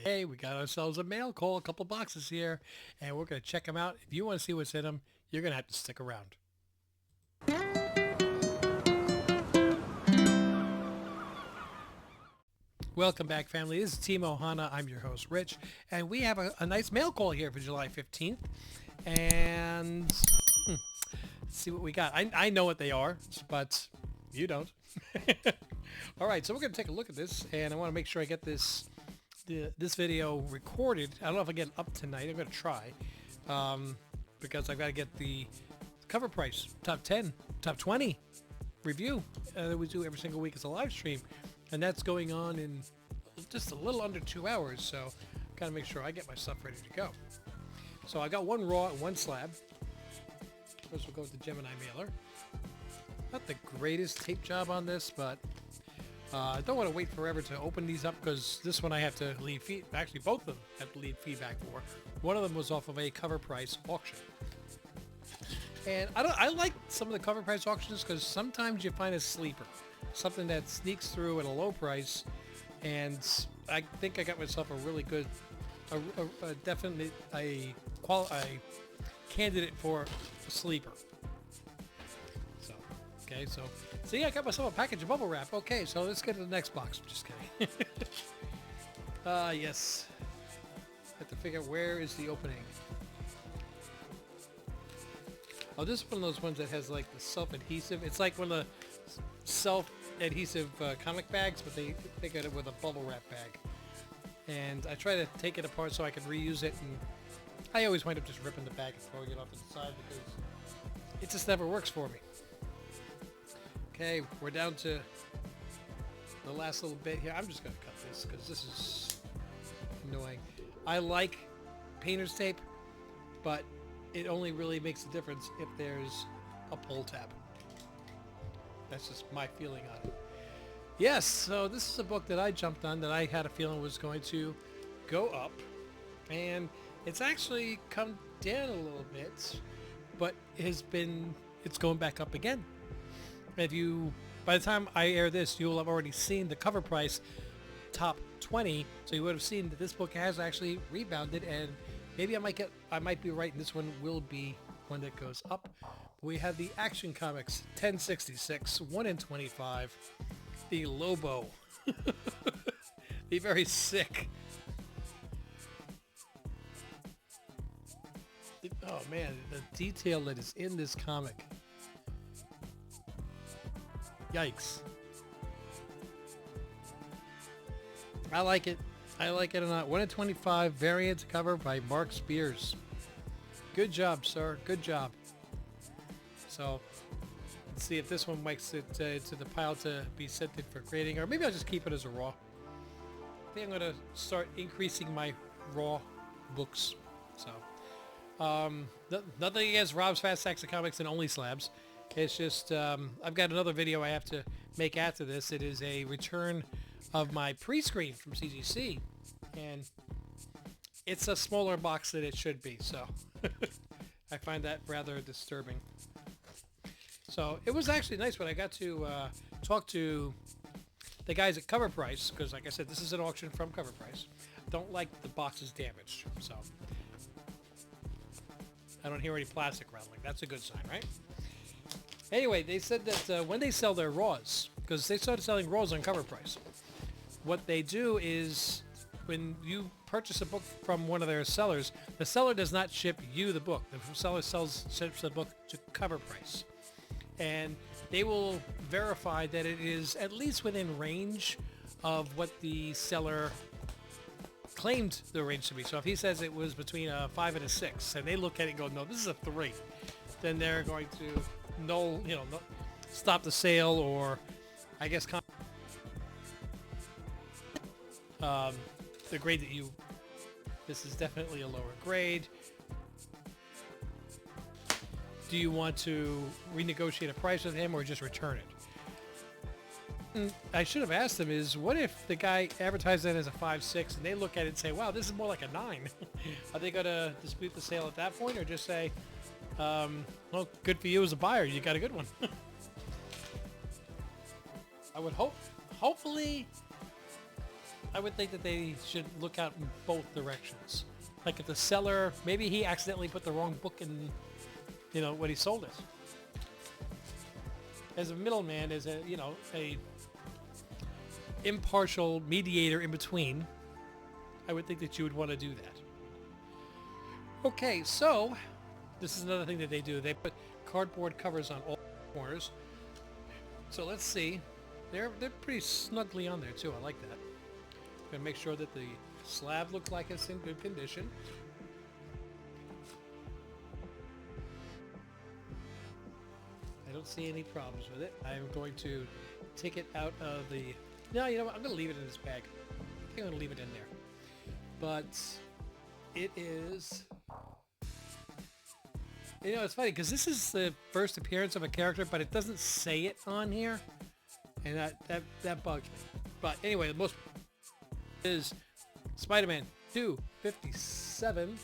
Hey, we got ourselves a mail call, a couple boxes here, and we're going to check them out. If you want to see what's in them, you're going to have to stick around. Welcome back, family. This is Team Ohana. I'm your host, Rich, and we have a nice mail call here for July 15th. And let's see what we got. I know what they are, but you don't. All right, so we're going to take a look at this, and I want to make sure I get this video recorded. I don't know if I get it up tonight. I'm going to try because I've got to get the cover price, top 10, top 20 review that we do every single week as a live stream. And that's going on in just a little under 2 hours, so got to make sure I get my stuff ready to go. So I got one raw and one slab. First we'll go with the Gemini mailer. Not the greatest tape job on this, but I don't want to wait forever to open these up because this one I have to leave actually both of them have to leave feedback for. One of them was off of a cover price auction. And I like some of the cover price auctions because sometimes you find a sleeper. Something that sneaks through at a low price, and I think I got myself a really good, definitely a candidate for a sleeper. So, okay, so see, I got myself a package of bubble wrap. Okay, so let's get to the next box. Just kidding. Yes. Have to figure out where is the opening. Oh, this is one of those ones that has like the self-adhesive. It's like one of the self-adhesive comic bags, but they got it with a bubble wrap bag. And I try to take it apart so I can reuse it, and I always wind up just ripping the bag and throwing it off to the side because it just never works for me. Okay, we're down to the last little bit here. I'm just going to cut this because this is annoying. I like painter's tape, but it only really makes a difference if there's a pull tab. That's just my feeling on it. Yes, so this is a book that I jumped on that I had a feeling was going to go up. And it's actually come down a little bit, but it's going back up again. By the time I air this, you'll have already seen the cover price top 20. So you would have seen that this book has actually rebounded, and maybe I might be right, and this one will be one that goes up. We have the Action Comics 1066, 1 in 25, the Lobo, the very sick. Oh man, the detail that is in this comic. Yikes. I like it. I like it or not. 1 in 25 variant cover by Mark Spears. Good job, sir. Good job. So, let's see if this one makes it to the pile to be sent in for grading, or maybe I'll just keep it as a raw. I think I'm going to start increasing my raw books. So, nothing against Rob's Fast Stacks of Comics and Only Slabs. It's just, I've got another video I have to make after this. It is a return of my pre-screen from CGC, and it's a smaller box than it should be, so I find that rather disturbing. So it was actually nice when I got to talk to the guys at Cover Price, because like I said, this is an auction from Cover Price. I don't like the boxes damaged, so I don't hear any plastic rattling. That's a good sign, right? Anyway, they said that when they sell their raws, because they started selling raws on Cover Price, what they do is when you purchase a book from one of their sellers, the seller does not ship you the book. The seller ships the book to Cover Price. And they will verify that it is at least within range of what the seller claimed the range to be. So if he says it was between a 5 and a 6, and they look at it and go, no, this is a 3, then they're going to stop the sale, or I guess the grade that this is definitely a lower grade. Do you want to renegotiate a price with him or just return it? I should have asked them is, what if the guy advertised that as a 5.6 and they look at it and say, wow, this is more like a 9? Are they going to dispute the sale at that point, or just say, well, good for you as a buyer, you got a good one? I would hopefully I would think that they should look out in both directions. Like if the seller, maybe he accidentally put the wrong book in, when he sold it. As a middleman, as a impartial mediator in between, I would think that you would want to do that. Okay, so this is another thing that they do. They put cardboard covers on all corners. So let's see. They're pretty snugly on there too. I like that. I'm gonna make sure that the slab looks like it's in good condition. I don't see any problems with it. I'm going to take it out of the... No, you know what? I'm going to leave it in this bag. I think I'm going to leave it in there. But it is... it's funny because this is the first appearance of a character, but it doesn't say it on here. And that bugs me. But anyway, the most is Spider-Man 257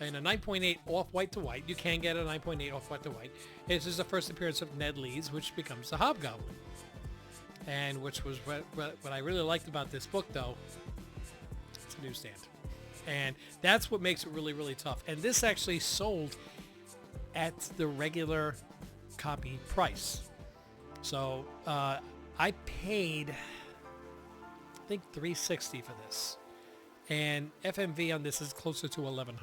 and a 9.8 off-white to white. You can get a 9.8 off-white to white. This is the first appearance of Ned Leeds, which becomes the Hobgoblin. And which was what I really liked about this book, though. It's a newsstand. And that's what makes it really, really tough. And this actually sold at the regular copy price. So I paid, I think, $360 for this. And FMV on this is closer to $1,100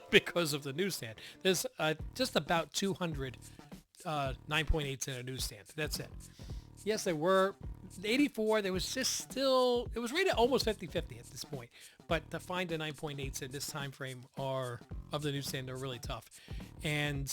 because of the newsstand. There's just about 200 9.8s in a newsstand. That's it. Yes, there were 84. There was just still, it was rated almost 50-50 at this point. But to find the 9.8s in this time frame of the newsstand are really tough. And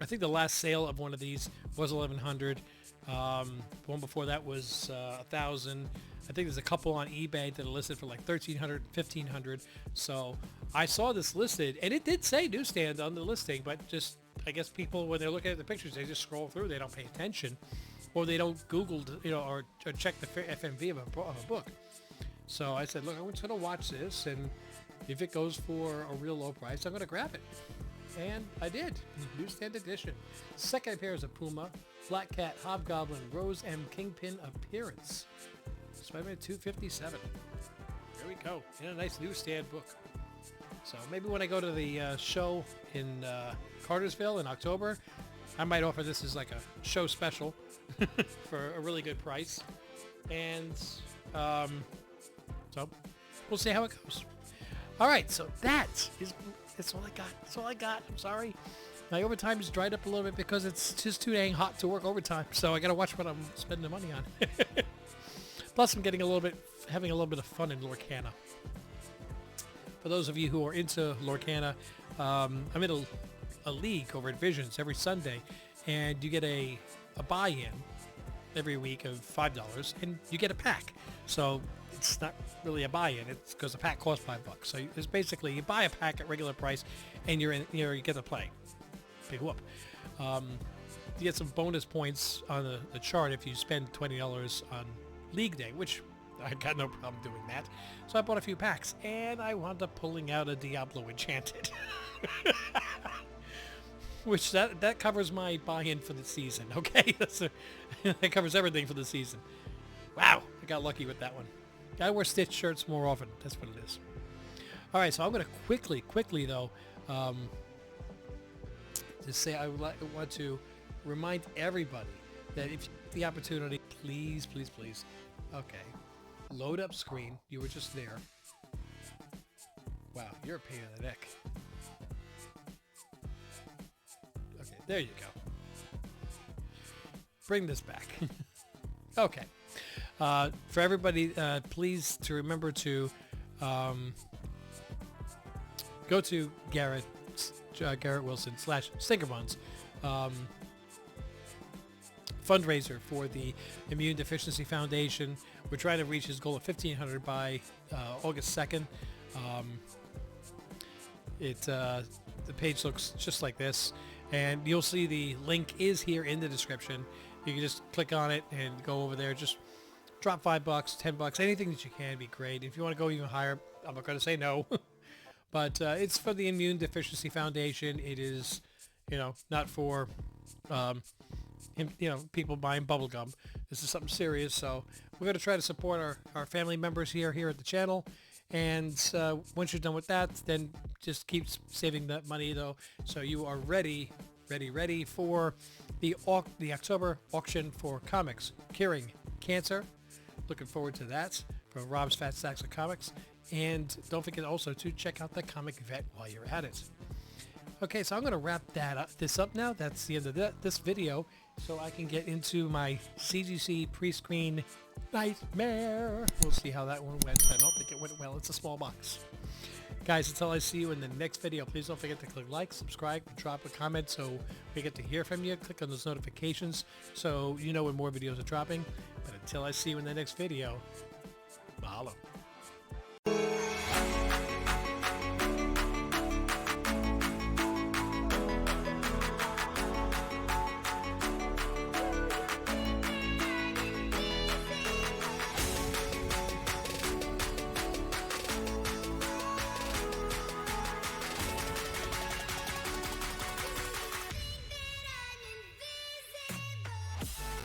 I think the last sale of one of these was $1,100. The one before that was $1,000. I think there's a couple on eBay that are listed for like $1,300, $1,500. So I saw this listed, and it did say newsstand on the listing, but just, I guess people, when they're looking at the pictures, they just scroll through. They don't pay attention, or they don't Google, or check the FMV of a book. So I said, look, I'm just going to watch this, and if it goes for a real low price, I'm going to grab it. And I did. Newsstand edition. Second appearance of Puma, Black Cat, Hobgoblin, Rose M. Kingpin appearance. Spider-Man 257. There we go. In a nice newsstand book. So maybe when I go to the show in Cartersville in October, I might offer this as like a show special for a really good price. And so we'll see how it goes. All right, so that's all I got. That's all I got. I'm sorry. My overtime is dried up a little bit because it's just too dang hot to work overtime. So I got to watch what I'm spending the money on. Plus, I'm having a little bit of fun in Lorcana. For those of you who are into Lorcana, I'm in a league over at Visions every Sunday, and you get a buy-in every week of $5, and you get a pack. So it's not really a buy-in; it's because a pack costs $5. So it's basically you buy a pack at regular price, and you get to play. Big whoop. You get some bonus points on the chart if you spend $20 on League Day, which I got no problem doing that. So I bought a few packs, and I wound up pulling out a Diablo Enchanted. Which that covers my buy-in for the season, okay? That covers everything for the season. Wow, I got lucky with that one. Gotta wear Stitch shirts more often. That's what it is. All right, so I'm going to quickly, though, just say I want to remind everybody that if you have the opportunity, please, okay, load up screen. You were just there. Wow, you're a pain in the neck. Okay, there you go. Bring this back. Okay. For everybody, please to remember to go to Garrett Wilson / Stinkerbuns fundraiser for the Immune Deficiency Foundation. We're trying to reach his goal of $1,500 by August 2nd. The page looks just like this, and you'll see the link is here in the description. You can just click on it and go over there. Just drop $5, $10, anything that you can be great. If you want to go even higher, I'm not going to say no. But it's for the Immune Deficiency Foundation. It is, not for people buying bubble gum. This is something serious, so we're going to try to support our family members here at the channel. And once you're done with that, then just keep saving that money, though, so you are ready for the October auction for comics. Curing Cancer. Looking forward to that from Rob's Fat Stacks of Comics. And don't forget also to check out the Comic Vet while you're at it. Okay, so I'm going to wrap this up now. That's the end of this video, so I can get into my CGC pre-screen nightmare. We'll see how that one went. I don't think it went well. It's a small box. Guys, until I see you in the next video, please don't forget to click like, subscribe, drop a comment so we get to hear from you. Click on those notifications so you know when more videos are dropping. But until I see you in the next video, mahalo.